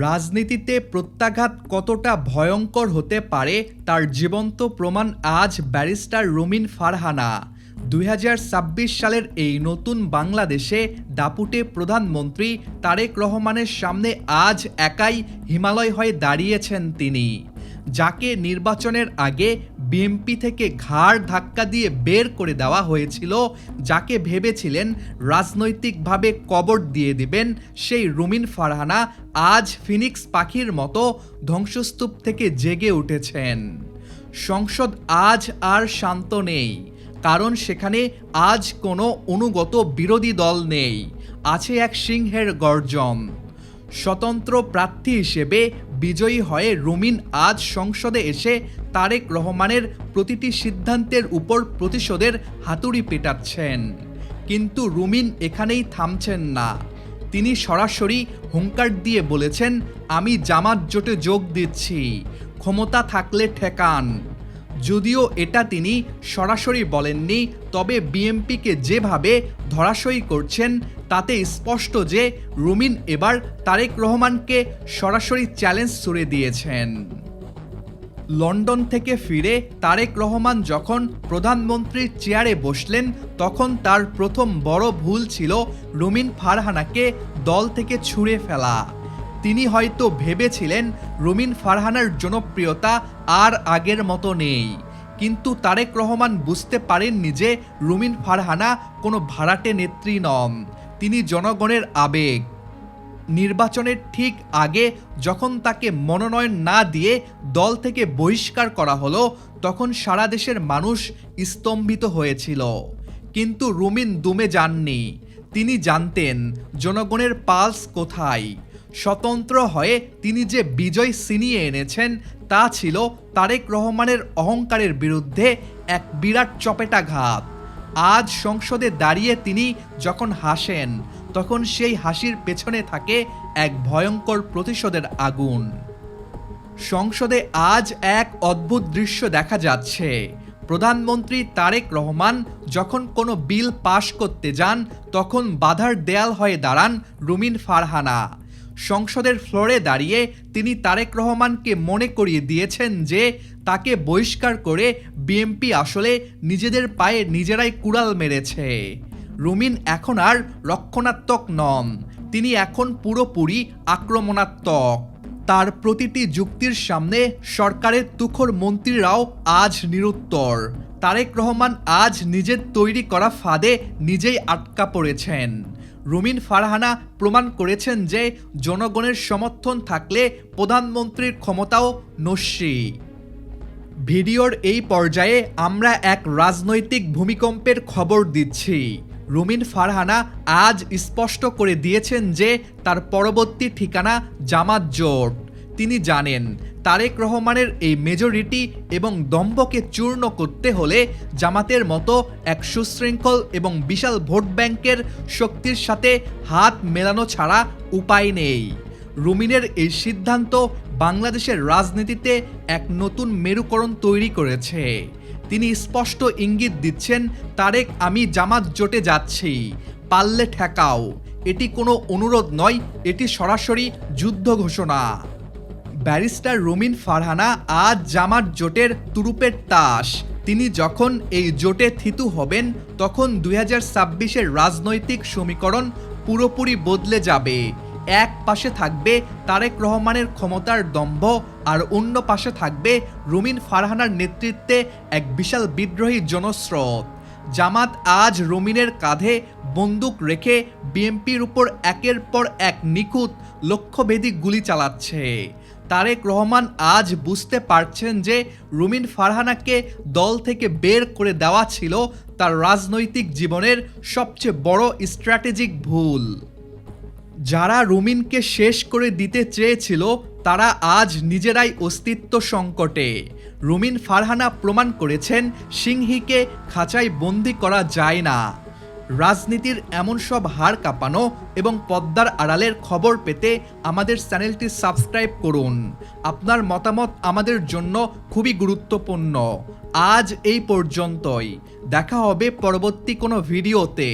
রাজনীতিতে প্রত্যাঘাত কতটা ভয়ঙ্কর হতে পারে তার জীবন্ত প্রমাণ আজ ব্যারিস্টার রুমিন ফারহানা। ২০২৬ সালের এই নতুন বাংলাদেশে দাপুটে প্রধানমন্ত্রী তারেক রহমানের সামনে আজ একাই হিমালয় হয়ে দাঁড়িয়েছেন তিনি, যাকে নির্বাচনের আগে বিএনপি থেকে ঘাড় ধাক্কা দিয়ে বের করে দেওয়া হয়েছিল, যাকে ভেবেছিলেন রাজনৈতিকভাবে কবর দিয়ে দিবেন, সেই রুমিন ফারহানা আজ ফিনিক্স পাখির মতো ধ্বংসস্তূপ থেকে জেগে উঠেছেন। সংসদ আজ আর শান্ত নেই, কারণ সেখানে আজ কোনো অনুগত বিরোধী দল নেই, আছে এক সিংহের গর্জন। স্বতন্ত্র প্রার্থী হিসেবে বিজয়ী হয়ে রুমিন আজ সংসদে এসে তারেক রহমানের প্রতিটি সিদ্ধান্তের উপর প্রতিশোধের হাতুড়ি পেটাচ্ছেন। কিন্তু রুমিন এখানেই থামছেন না। তিনি সরাসরি হুঙ্কার দিয়ে বলেছেন, আমি জামাত জোটে যোগ দিচ্ছি, ক্ষমতা থাকলে ঠেকান। যদিও এটা তিনি সরাসরি বলেননি, তবে বিএনপিকে যেভাবে ধরাশয়ী করছেন তাতে স্পষ্ট যে রুমিন এবার তারেক রহমানকে সরাসরি চ্যালেঞ্জ ছুড়ে দিয়েছেন। লন্ডন থেকে ফিরে তারেক রহমান যখন প্রধানমন্ত্রীর চেয়ারে বসলেন, তখন তার প্রথম বড় ভুল ছিল রুমিন ফারহানাকে দল থেকে ছুঁড়ে ফেলা। তিনি হয়তো ভেবেছিলেন রুমিন ফারহানার জনপ্রিয়তা আর আগের মতো নেই, কিন্তু তারেক রহমান বুঝতে পারেননি যে রুমিন ফারহানা কোনো ভাড়াটে নেত্রী নন, তিনি জনগণের আবেগ। নির্বাচনের ঠিক আগে যখন তাকে মনোনয়ন না দিয়ে দল থেকে বহিষ্কার করা হলো, তখন সারা দেশের মানুষ স্তম্ভিত হয়েছিল। কিন্তু রুমিন দমে যাননি। তিনি জানতেন জনগণের পালস কোথায়। স্বতন্ত্র হয়ে তিনি যে বিজয় ছিনিয়ে এনেছেন তা ছিল তারেক রহমানের অহংকারের বিরুদ্ধে এক বিরাট চপেটাঘাত। আজ সংসদে দাঁড়িয়ে তিনি যখন হাসেন, তখন সেই হাসির পেছনে থাকে এক ভয়ঙ্কর প্রতিশোধের আগুন। সংসদে আজ এক অদ্ভুত দৃশ্য দেখা যাচ্ছে। প্রধানমন্ত্রী তারেক রহমান যখন কোনো বিল পাশ করতে যান, তখন বাধার দেয়াল হয়ে দাঁড়ান রুমিন ফারহানা। সংসদের ফ্লোরে দাঁড়িয়ে তিনি তারেক রহমানকে মনে করিয়ে দিয়েছেন যে তাকে বহিষ্কার করে বিএনপি আসলে নিজেদের পায়ে নিজেরাই কুড়াল মেরেছে। রুমিন এখন আর রক্ষণাত্মক নন, তিনি এখন পুরোপুরি আক্রমণাত্মক। তার প্রতিটি যুক্তির সামনে সরকারের তুখোড় মন্ত্রীরাও আজ নিরুত্তর। তারেক রহমান আজ নিজের তৈরি করা ফাঁদে নিজেই আটকা পড়েছেন। রুমিন ফারহানা প্রমাণ করেছেন যে জনগণের সমর্থন থাকলে প্রধানমন্ত্রীর ক্ষমতাও নস্যি। ভিডিওর এই পর্যায়ে আমরা এক রাজনৈতিক ভূমিকম্পের খবর দিচ্ছি। রুমিন ফারহানা আজ স্পষ্ট করে দিয়েছেন যে তার পরবর্তী ঠিকানা জামাত জোট। তিনি জানেন তারেক রহমানের এই মেজরিটি এবং দম্ভকে চূর্ণ করতে হলে জামাতের মতো এক সুশৃঙ্খল এবং বিশাল ভোট ব্যাংকের শক্তির সাথে হাত মেলানো ছাড়া উপায় নেই। রুমিনের এই সিদ্ধান্ত বাংলাদেশের রাজনীতিতে এক নতুন মেরুকরণ তৈরি করেছে। তিনি স্পষ্ট ইঙ্গিত দিচ্ছেন, তারেক, আমি জামাত জোটে যাচ্ছি, পারলে ঠেকাও। এটি কোনো অনুরোধ নয়, এটি সরাসরি যুদ্ধ ঘোষণা। ব্যারিস্টার রুমিন ফারহানা আজ জামাত জোটের তুরুপের তাস। তিনি যখন এই জোটে থিতু হবেন, তখন ২০২৬-এর রাজনৈতিক সমীকরণ পুরোপুরি বদলে যাবে। এক পাশে থাকবে তারেক রহমানের ক্ষমতার দম্ভ, আর অন্য পাশে থাকবে রুমিন ফারহানার নেতৃত্বে এক বিশাল বিদ্রোহী জনস্রোত। জামাত আজ রুমিনের কাঁধে বন্দুক রেখে বিএনপির উপর একের পর এক নিখুঁত লক্ষ্যভেদী গুলি চালাচ্ছে। তারেক রহমান আজ বুঝতে পারছেন যে রুমিন ফারহানাকে দল থেকে বের করে দেওয়া ছিল তার রাজনৈতিক জীবনের সবচেয়ে বড় স্ট্র্যাটেজিক ভুল। যারা রুমিনকে শেষ করে দিতে চেয়েছিল তারা আজ নিজেরাই অস্তিত্ব সংকটে। রুমিন ফারহানা প্রমাণ করেছেন সিংহীকে খাঁচায় বন্দি করা যায় না। রাজনীতির এমন সব হাড় কাঁপানো এবং পর্দার আড়ালের খবর পেতে আমাদের চ্যানেলটি সাবস্ক্রাইব করুন। আপনার মতামত আমাদের জন্য খুবই গুরুত্বপূর্ণ। আজ এই পর্যন্তই, দেখা হবে পরবর্তী কোনো ভিডিওতে।